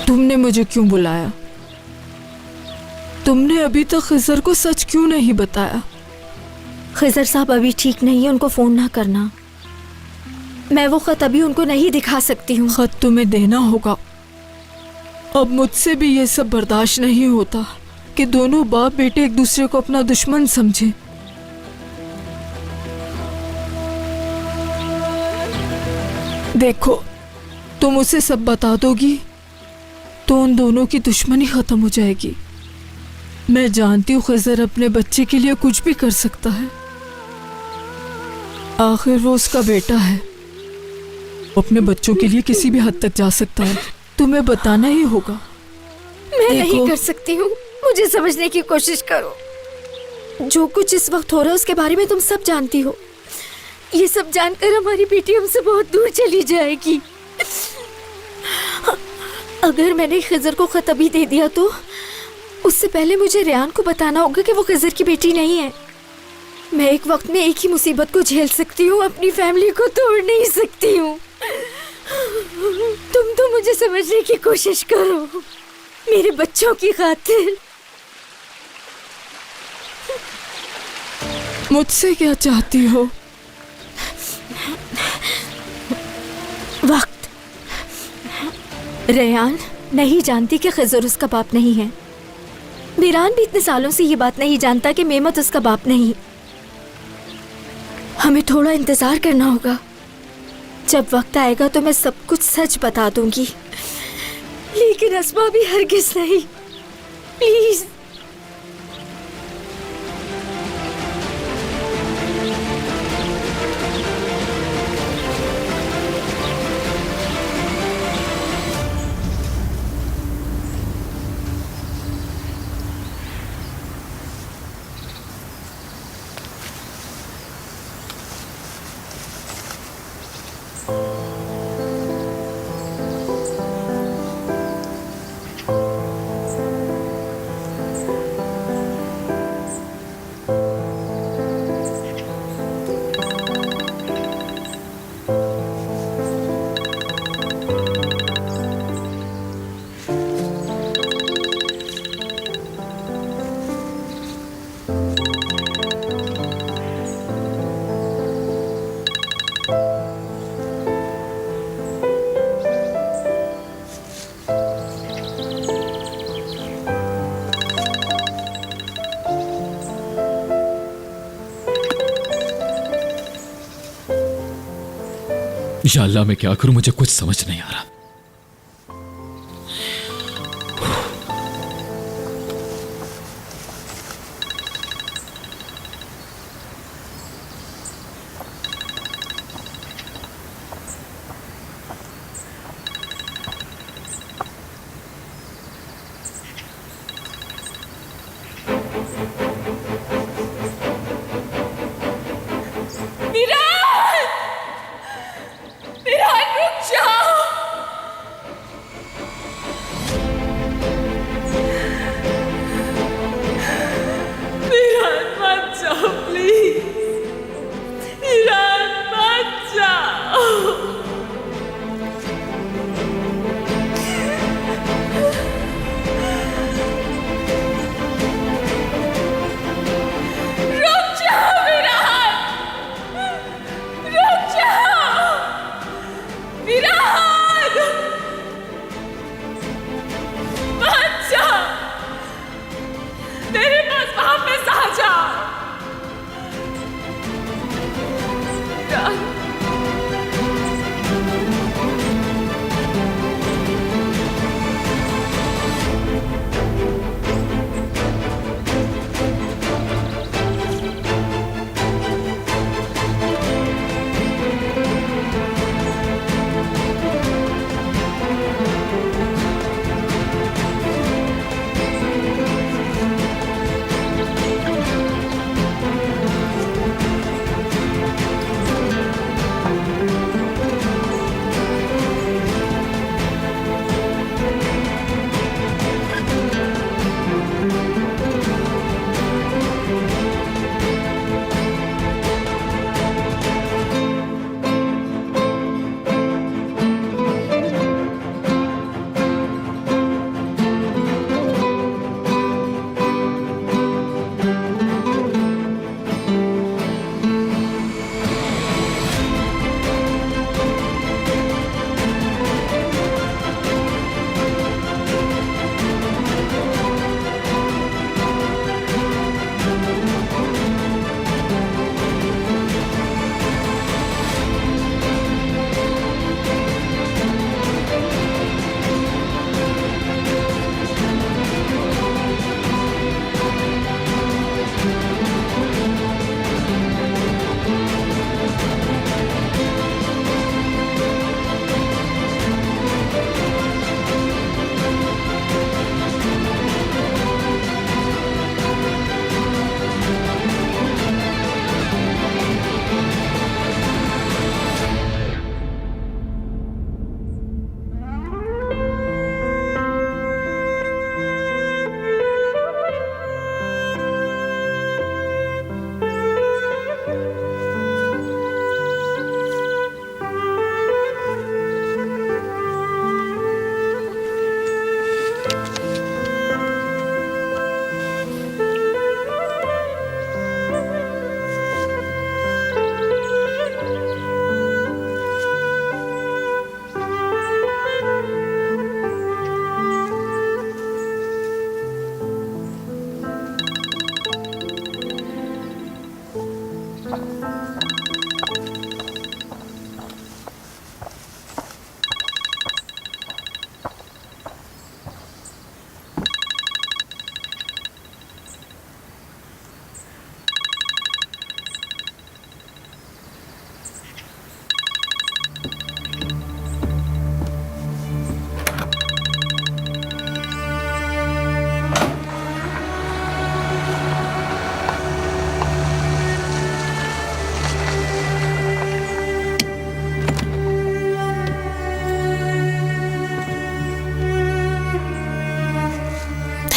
तुमने मुझे क्यों बुलाया? तुमने अभी तक खिजर को सच क्यों नहीं बताया? खिजर साहब अभी ठीक नहीं है, उनको फोन ना करना। मैं वो खत अभी उनको नहीं दिखा सकती हूँ। खत तुम्हें देना होगा। अब मुझसे भी ये सब बर्दाश्त नहीं होता कि दोनों बाप बेटे एक दूसरे को अपना दुश्मन समझे। देखो, तुम उसे सब बता दोगी तो उन दोनों की दुश्मनी खत्म हो जाएगी। मैं जानती हूँ खिजर अपने बच्चे के लिए कुछ भी कर सकता है। आखिर वो उसका बेटा है, वो अपने बच्चों के लिए किसी भी हद तक जा सकता है। तुम्हें बताना ही होगा। मैं नहीं कर सकती हूँ, मुझे समझने की कोशिश करो। जो कुछ इस वक्त हो रहा है उसके बारे में तुम सब जानती हो। ये सब जानकर हमारी बेटी हमसे बहुत दूर चली जाएगी। अगर मैंने खिजर को खत अभी दे दिया तो उससे पहले मुझे रेहान को बताना होगा कि वो खिजर की बेटी नहीं है। मैं एक वक्त में एक ही मुसीबत को झेल सकती हूँ, अपनी फैमिली को तोड़ नहीं सकती हूँ। तुम तो मुझे समझने की कोशिश करो, मेरे बच्चों की खातिर। मुझसे क्या चाहती हो? वक्त। रेहान नहीं जानती कि खिजर उसका बाप नहीं है। मीरान भी इतने सालों से ये बात नहीं जानता कि मेमत उसका बाप नहीं। हमें थोड़ा इंतजार करना होगा। जब वक्त आएगा तो मैं सब कुछ सच बता दूंगी, लेकिन अस्मा भी हरगिज नहीं। प्लीज। या अल्लाह, मैं क्या करूं? मुझे कुछ समझ नहीं आ रहा।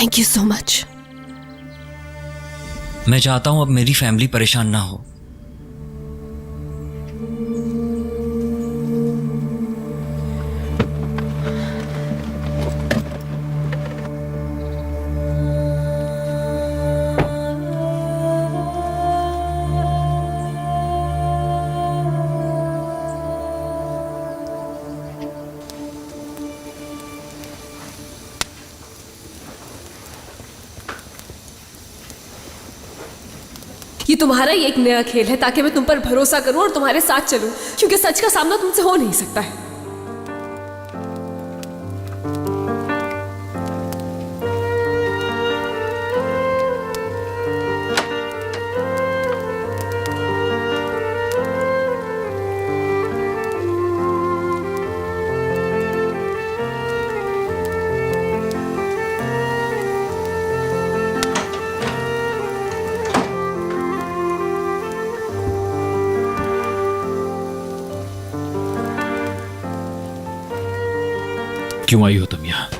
Thank you so much. मैं चाहता हूं अब मेरी फैमिली परेशान ना हो। ये तुम्हारा ही एक नया खेल है ताकि मैं तुम पर भरोसा करूं और तुम्हारे साथ चलूं, क्योंकि सच का सामना तुमसे हो नहीं सकता है। क्यों आई हो तुम यहाँ?